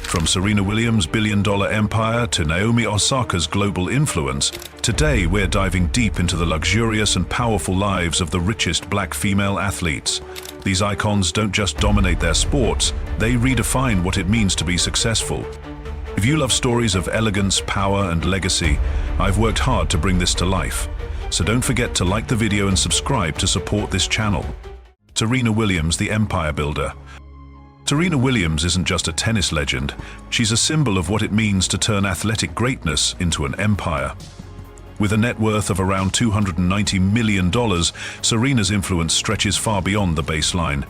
From Serena Williams' billion-dollar empire to Naomi Osaka's global influence, today we're diving deep into the luxurious and powerful lives of the richest black female athletes. These icons don't just dominate their sports, they redefine what it means to be successful. If you love stories of elegance, power, and legacy, I've worked hard to bring this to life. So don't forget to like the video and subscribe to support this channel. Serena Williams, the empire builder. Serena Williams isn't just a tennis legend, she's a symbol of what it means to turn athletic greatness into an empire. With a net worth of around $290 million, Serena's influence stretches far beyond the baseline.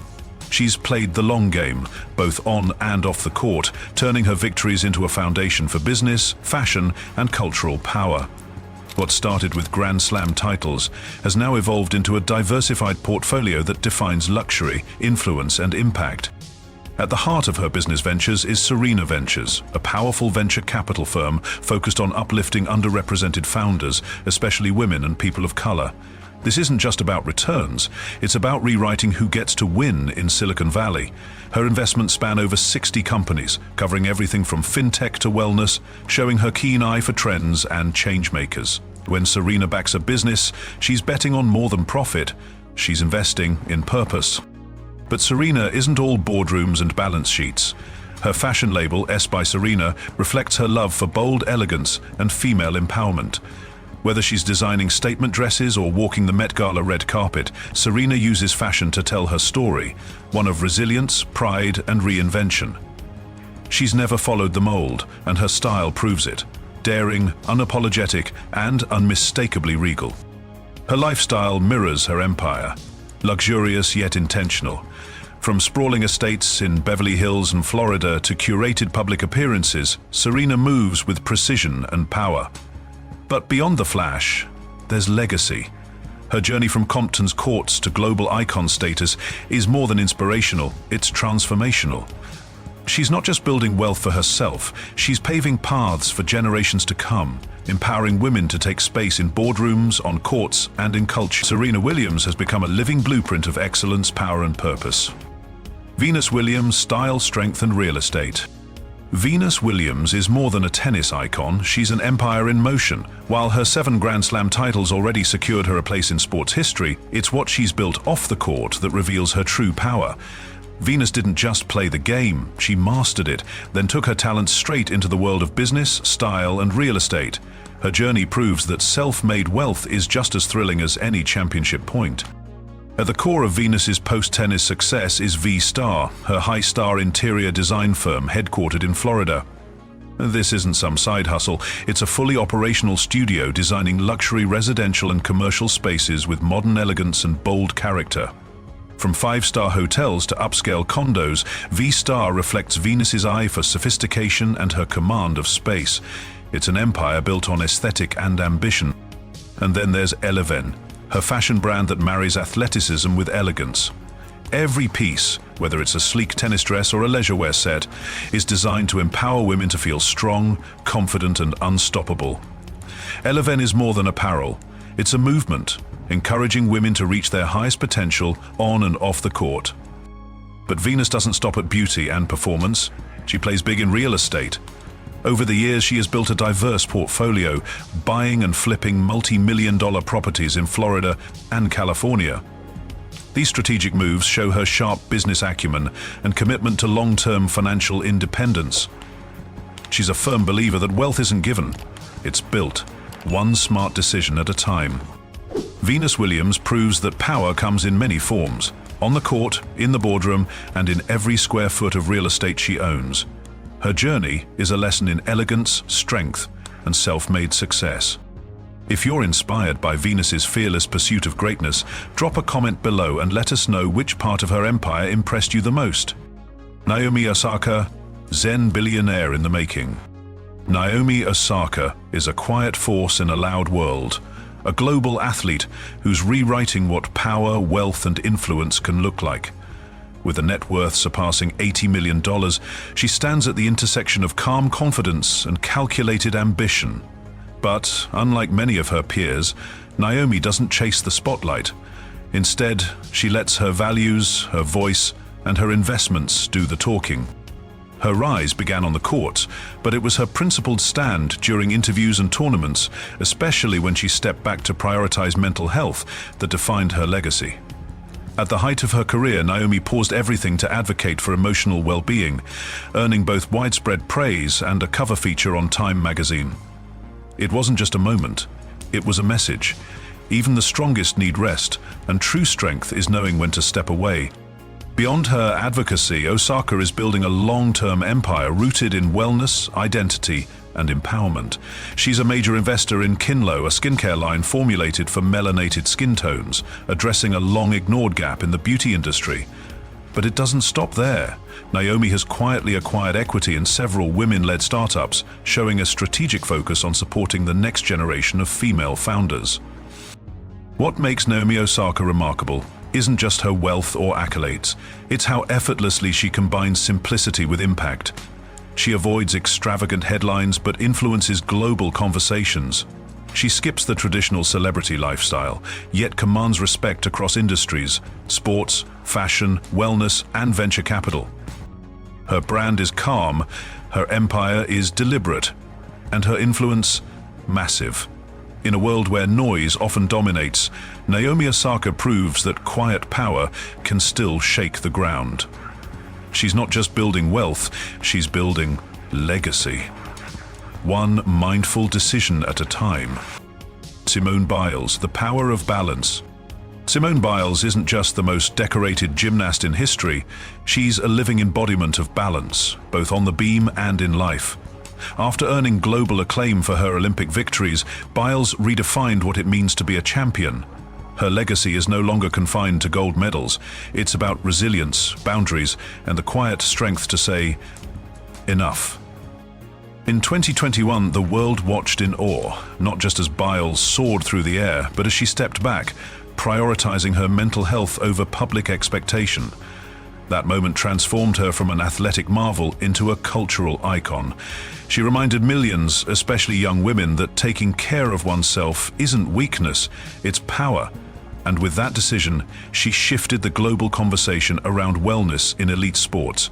She's played the long game, both on and off the court, turning her victories into a foundation for business, fashion, and cultural power. What started with Grand Slam titles has now evolved into a diversified portfolio that defines luxury, influence, and impact. At the heart of her business ventures is Serena Ventures, a powerful venture capital firm focused on uplifting underrepresented founders, especially women and people of color. This isn't just about returns, it's about rewriting who gets to win in Silicon Valley. Her investments span over 60 companies, covering everything from fintech to wellness, showing her keen eye for trends and change makers. When Serena backs a business, she's betting on more than profit, she's investing in purpose. But Serena isn't all boardrooms and balance sheets. Her fashion label, S by Serena, reflects her love for bold elegance and female empowerment. Whether she's designing statement dresses or walking the Met Gala red carpet, Serena uses fashion to tell her story, one of resilience, pride, and reinvention. She's never followed the mold, and her style proves it. Daring, unapologetic, and unmistakably regal. Her lifestyle mirrors her empire. Luxurious yet intentional. From sprawling estates in Beverly Hills and Florida to curated public appearances, Serena moves with precision and power. But beyond the flash, there's legacy. Her journey from Compton's courts to global icon status is more than inspirational, it's transformational. She's not just building wealth for herself, she's paving paths for generations to come, empowering women to take space in boardrooms, on courts, and in culture. Serena Williams has become a living blueprint of excellence, power, and purpose. Venus Williams, style, strength, and real estate. Venus Williams is more than a tennis icon, she's an empire in motion. While her 7 Grand Slam titles already secured her a place in sports history, it's what she's built off the court that reveals her true power. Venus didn't just play the game, she mastered it, then took her talents straight into the world of business, style, and real estate. Her journey proves that self-made wealth is just as thrilling as any championship point. At the core of Venus's post-tennis success is V-Star, her high-star interior design firm headquartered in Florida. This isn't some side hustle, it's a fully operational studio designing luxury residential and commercial spaces with modern elegance and bold character. From 5-star hotels to upscale condos, V-Star reflects Venus's eye for sophistication and her command of space. It's an empire built on aesthetic and ambition. And then there's Eleven, her fashion brand that marries athleticism with elegance. Every piece, whether it's a sleek tennis dress or a leisure wear set, is designed to empower women to feel strong, confident, and unstoppable. Eleven is more than apparel. It's a movement, encouraging women to reach their highest potential on and off the court. But Venus doesn't stop at beauty and performance. She plays big in real estate. Over the years, she has built a diverse portfolio, buying and flipping multi-million-dollar properties in Florida and California. These strategic moves show her sharp business acumen and commitment to long-term financial independence. She's a firm believer that wealth isn't given, it's built, one smart decision at a time. Venus Williams proves that power comes in many forms, on the court, in the boardroom, and in every square foot of real estate she owns. Her journey is a lesson in elegance, strength, and self-made success. If you're inspired by Venus's fearless pursuit of greatness, drop a comment below and let us know which part of her empire impressed you the most. Naomi Osaka, Zen billionaire in the making. Naomi Osaka is a quiet force in a loud world, a global athlete who's rewriting what power, wealth, and influence can look like. With a net worth surpassing $80 million, she stands at the intersection of calm confidence and calculated ambition. But, unlike many of her peers, Naomi doesn't chase the spotlight. Instead, she lets her values, her voice, and her investments do the talking. Her rise began on the courts, but it was her principled stand during interviews and tournaments, especially when she stepped back to prioritize mental health, that defined her legacy. At the height of her career, Naomi paused everything to advocate for emotional well-being, earning both widespread praise and a cover feature on Time magazine. It wasn't just a moment, it was a message. Even the strongest need rest, and true strength is knowing when to step away. Beyond her advocacy, Osaka is building a long-term empire rooted in wellness, identity, and empowerment. She's a major investor in Kinlo, a skincare line formulated for melanated skin tones, addressing a long-ignored gap in the beauty industry. But it doesn't stop there. Naomi has quietly acquired equity in several women-led startups, showing a strategic focus on supporting the next generation of female founders. What makes Naomi Osaka remarkable isn't just her wealth or accolades, it's how effortlessly she combines simplicity with impact. She avoids extravagant headlines but influences global conversations. She skips the traditional celebrity lifestyle, yet commands respect across industries, sports, fashion, wellness, and venture capital. Her brand is calm, her empire is deliberate, and her influence massive. In a world where noise often dominates, Naomi Osaka proves that quiet power can still shake the ground. She's not just building wealth, she's building legacy. One mindful decision at a time. Simone Biles, the power of balance. Simone Biles isn't just the most decorated gymnast in history, she's a living embodiment of balance, both on the beam and in life. After earning global acclaim for her Olympic victories, Biles redefined what it means to be a champion. Her legacy is no longer confined to gold medals. It's about resilience, boundaries, and the quiet strength to say, enough. In 2021, the world watched in awe, not just as Biles soared through the air, but as she stepped back, prioritizing her mental health over public expectation. That moment transformed her from an athletic marvel into a cultural icon. She reminded millions, especially young women, that taking care of oneself isn't weakness, it's power. And with that decision, she shifted the global conversation around wellness in elite sports.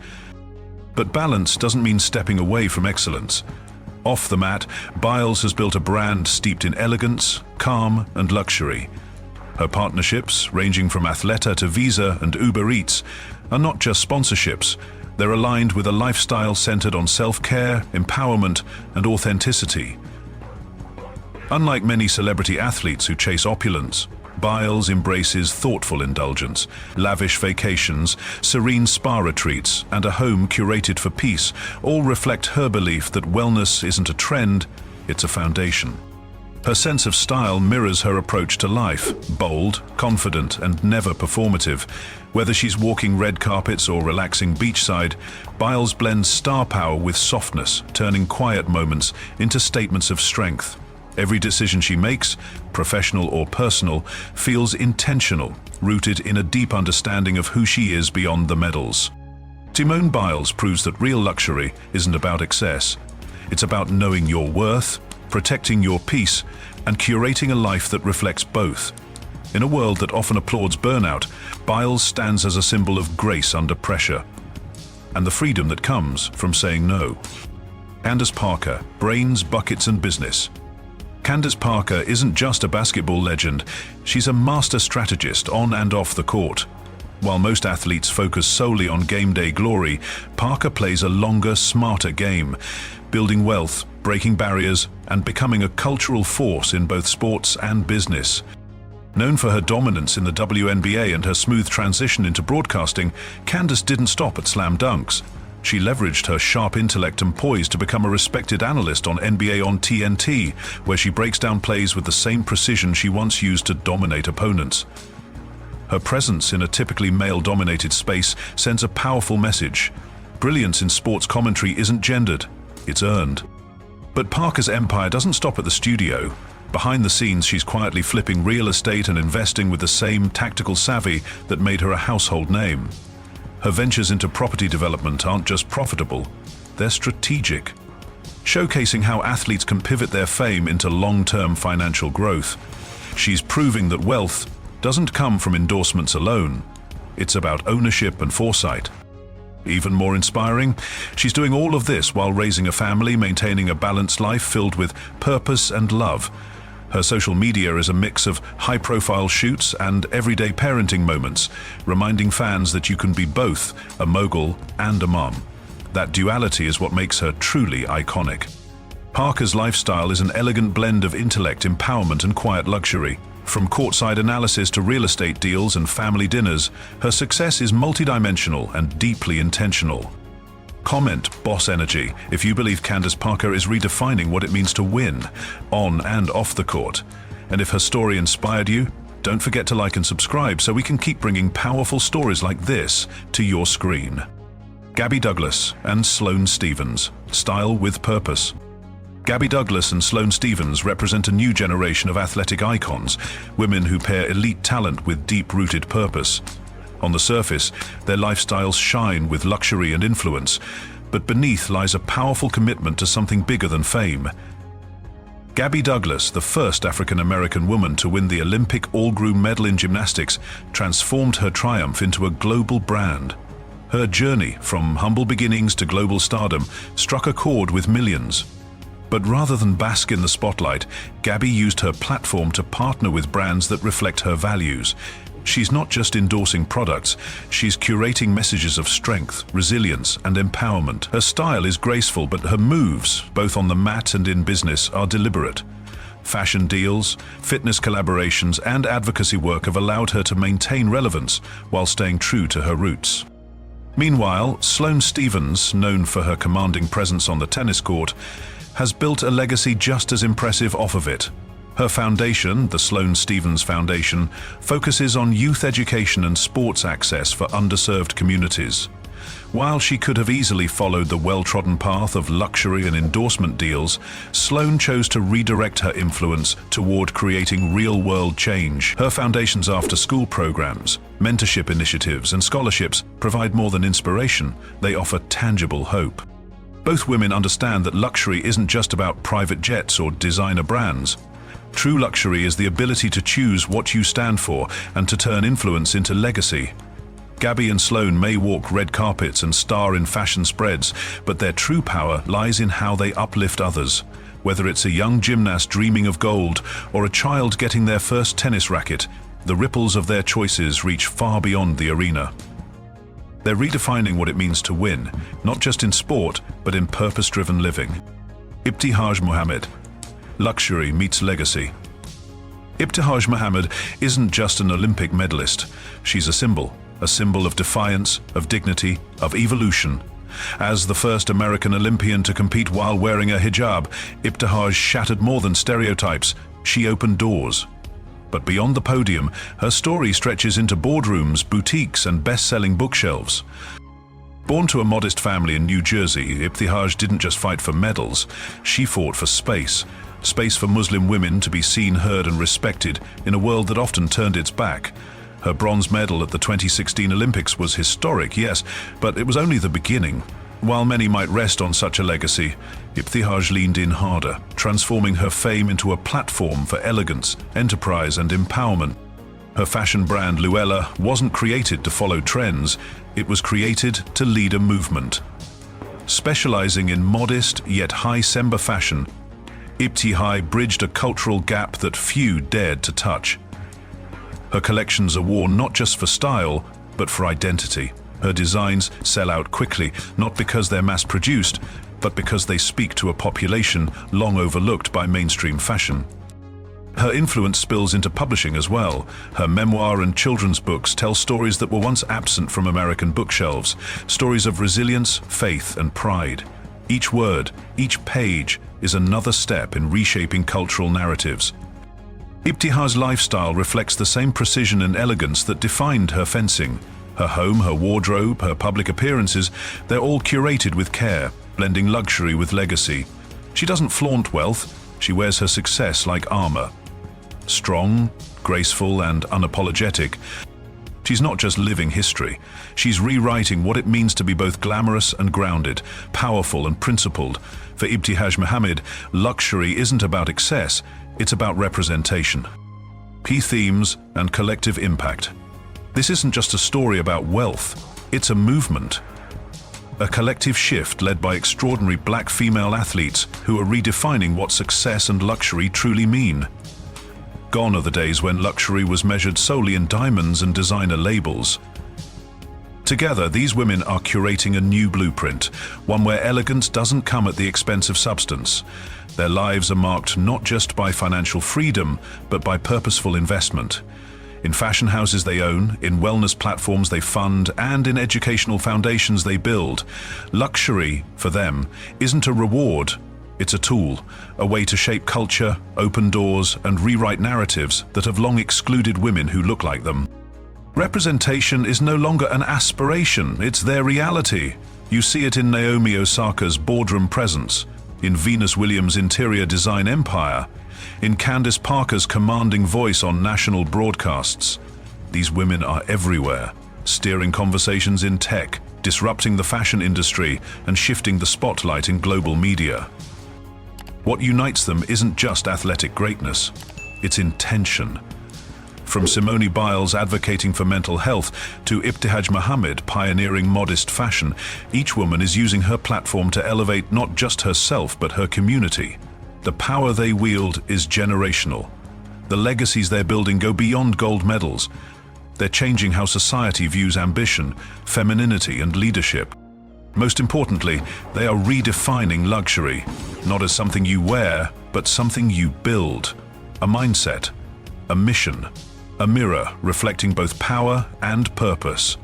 But balance doesn't mean stepping away from excellence. Off the mat, Biles has built a brand steeped in elegance, calm, and luxury. Her partnerships, ranging from Athleta to Visa and Uber Eats, are not just sponsorships. They're aligned with a lifestyle centered on self-care, empowerment, and authenticity. Unlike many celebrity athletes who chase opulence, Biles embraces thoughtful indulgence, lavish vacations, serene spa retreats, and a home curated for peace all reflect her belief that wellness isn't a trend, it's a foundation. Her sense of style mirrors her approach to life, bold, confident, and never performative. Whether she's walking red carpets or relaxing beachside, Biles blends star power with softness, turning quiet moments into statements of strength. Every decision she makes, professional or personal, feels intentional, rooted in a deep understanding of who she is beyond the medals. Simone Biles proves that real luxury isn't about excess. It's about knowing your worth, protecting your peace, and curating a life that reflects both. In a world that often applauds burnout, Biles stands as a symbol of grace under pressure, and the freedom that comes from saying no. Candace Parker, brains, buckets, and business. Candace Parker isn't just a basketball legend, she's a master strategist on and off the court. While most athletes focus solely on game day glory, Parker plays a longer, smarter game, building wealth, breaking barriers, and becoming a cultural force in both sports and business. Known for her dominance in the WNBA and her smooth transition into broadcasting, Candace didn't stop at slam dunks. She leveraged her sharp intellect and poise to become a respected analyst on NBA on TNT, where she breaks down plays with the same precision she once used to dominate opponents. Her presence in a typically male-dominated space sends a powerful message. Brilliance in sports commentary isn't gendered, it's earned. But Parker's empire doesn't stop at the studio. Behind the scenes, she's quietly flipping real estate and investing with the same tactical savvy that made her a household name. Her ventures into property development aren't just profitable, they're strategic, showcasing how athletes can pivot their fame into long-term financial growth. She's proving that wealth doesn't come from endorsements alone, it's about ownership and foresight. Even more inspiring, she's doing all of this while raising a family, maintaining a balanced life filled with purpose and love. Her social media is a mix of high-profile shoots and everyday parenting moments, reminding fans that you can be both a mogul and a mom. That duality is what makes her truly iconic. Parker's lifestyle is an elegant blend of intellect, empowerment, and quiet luxury. From courtside analysis to real estate deals and family dinners, her success is multidimensional and deeply intentional. Comment boss energy if you believe Candace Parker is redefining what it means to win, on and off the court. And if her story inspired you, don't forget to like and subscribe so we can keep bringing powerful stories like this to your screen. Gabby Douglas and Sloan Stephens, style with purpose. Gabby Douglas and Sloan Stephens represent a new generation of athletic icons, women who pair elite talent with deep-rooted purpose. On the surface, their lifestyles shine with luxury and influence, but beneath lies a powerful commitment to something bigger than fame. Gabby Douglas, the first African-American woman to win the Olympic all-groom medal in gymnastics, transformed her triumph into a global brand. Her journey from humble beginnings to global stardom struck a chord with millions. But rather than bask in the spotlight, Gabby used her platform to partner with brands that reflect her values. She's not just endorsing products, she's curating messages of strength, resilience, and empowerment. Her style is graceful, but her moves, both on the mat and in business, are deliberate. Fashion deals, fitness collaborations, and advocacy work have allowed her to maintain relevance while staying true to her roots. Meanwhile, Sloan Stephens, known for her commanding presence on the tennis court, has built a legacy just as impressive off of it. Her foundation, the Sloan Stephens Foundation, focuses on youth education and sports access for underserved communities. While she could have easily followed the well-trodden path of luxury and endorsement deals, Sloan chose to redirect her influence toward creating real-world change. Her foundation's after-school programs, mentorship initiatives, and scholarships provide more than inspiration, they offer tangible hope. Both women understand that luxury isn't just about private jets or designer brands. True luxury is the ability to choose what you stand for and to turn influence into legacy. Gabby and Sloan may walk red carpets and star in fashion spreads, but their true power lies in how they uplift others. Whether it's a young gymnast dreaming of gold or a child getting their first tennis racket, the ripples of their choices reach far beyond the arena. They're redefining what it means to win, not just in sport, but in purpose-driven living. Ibtihaj Muhammad. Luxury meets legacy. Ibtihaj Muhammad isn't just an Olympic medalist. She's a symbol of defiance, of dignity, of evolution. As the first American Olympian to compete while wearing a hijab, Ibtihaj shattered more than stereotypes. She opened doors. But beyond the podium, her story stretches into boardrooms, boutiques, and best-selling bookshelves. Born to a modest family in New Jersey, Ibtihaj didn't just fight for medals, she fought for space. Space for Muslim women to be seen, heard, and respected in a world that often turned its back. Her bronze medal at the 2016 Olympics was historic, yes, but it was only the beginning. While many might rest on such a legacy, Ibtihaj leaned in harder, transforming her fame into a platform for elegance, enterprise, and empowerment. Her fashion brand Luella wasn't created to follow trends, it was created to lead a movement. Specializing in modest yet high-sember fashion, Ibtihaj bridged a cultural gap that few dared to touch. Her collections are worn not just for style, but for identity. Her designs sell out quickly, not because they're mass-produced, but because they speak to a population long overlooked by mainstream fashion. Her influence spills into publishing as well. Her memoir and children's books tell stories that were once absent from American bookshelves, stories of resilience, faith, and pride. Each word, each page, is another step in reshaping cultural narratives. Ibtihaj's lifestyle reflects the same precision and elegance that defined her fencing. Her home, her wardrobe, her public appearances, they're all curated with care, blending luxury with legacy. She doesn't flaunt wealth, she wears her success like armor. Strong, graceful, and unapologetic, she's not just living history, she's rewriting what it means to be both glamorous and grounded, powerful and principled. For Ibtihaj Muhammad, luxury isn't about excess, it's about representation. Key themes and collective impact. This isn't just a story about wealth, it's a movement. A collective shift led by extraordinary black female athletes who are redefining what success and luxury truly mean. Gone are the days when luxury was measured solely in diamonds and designer labels. Together, these women are curating a new blueprint, one where elegance doesn't come at the expense of substance. Their lives are marked not just by financial freedom, but by purposeful investment. In fashion houses they own, in wellness platforms they fund, and in educational foundations they build. Luxury, for them, isn't a reward, it's a tool, a way to shape culture, open doors, and rewrite narratives that have long excluded women who look like them. Representation is no longer an aspiration, it's their reality. You see it in Naomi Osaka's boardroom presence, in Venus Williams' interior design empire, in Candace Parker's commanding voice on national broadcasts. These women are everywhere, steering conversations in tech, disrupting the fashion industry, and shifting the spotlight in global media. What unites them isn't just athletic greatness, it's intention. From Simone Biles advocating for mental health to Ibtihaj Muhammad pioneering modest fashion, each woman is using her platform to elevate not just herself but her community. The power they wield is generational. The legacies they're building go beyond gold medals. They're changing how society views ambition, femininity, and leadership. Most importantly, they are redefining luxury, not as something you wear, but something you build. A mindset, a mission, a mirror reflecting both power and purpose.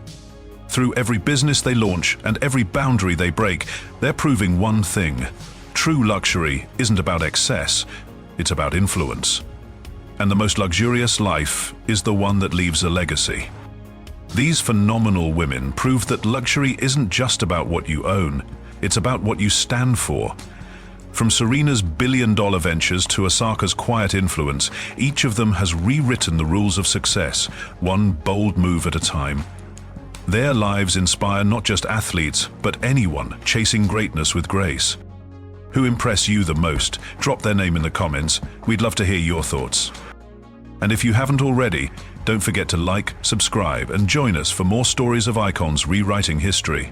Through every business they launch and every boundary they break, they're proving one thing. True luxury isn't about excess, it's about influence. And the most luxurious life is the one that leaves a legacy. These phenomenal women prove that luxury isn't just about what you own, it's about what you stand for. From Serena's billion-dollar ventures to Osaka's quiet influence, each of them has rewritten the rules of success, one bold move at a time. Their lives inspire not just athletes, but anyone chasing greatness with grace. Who impress you the most? Drop their name in the comments. We'd love to hear your thoughts. And if you haven't already, don't forget to like, subscribe, and join us for more stories of icons rewriting history.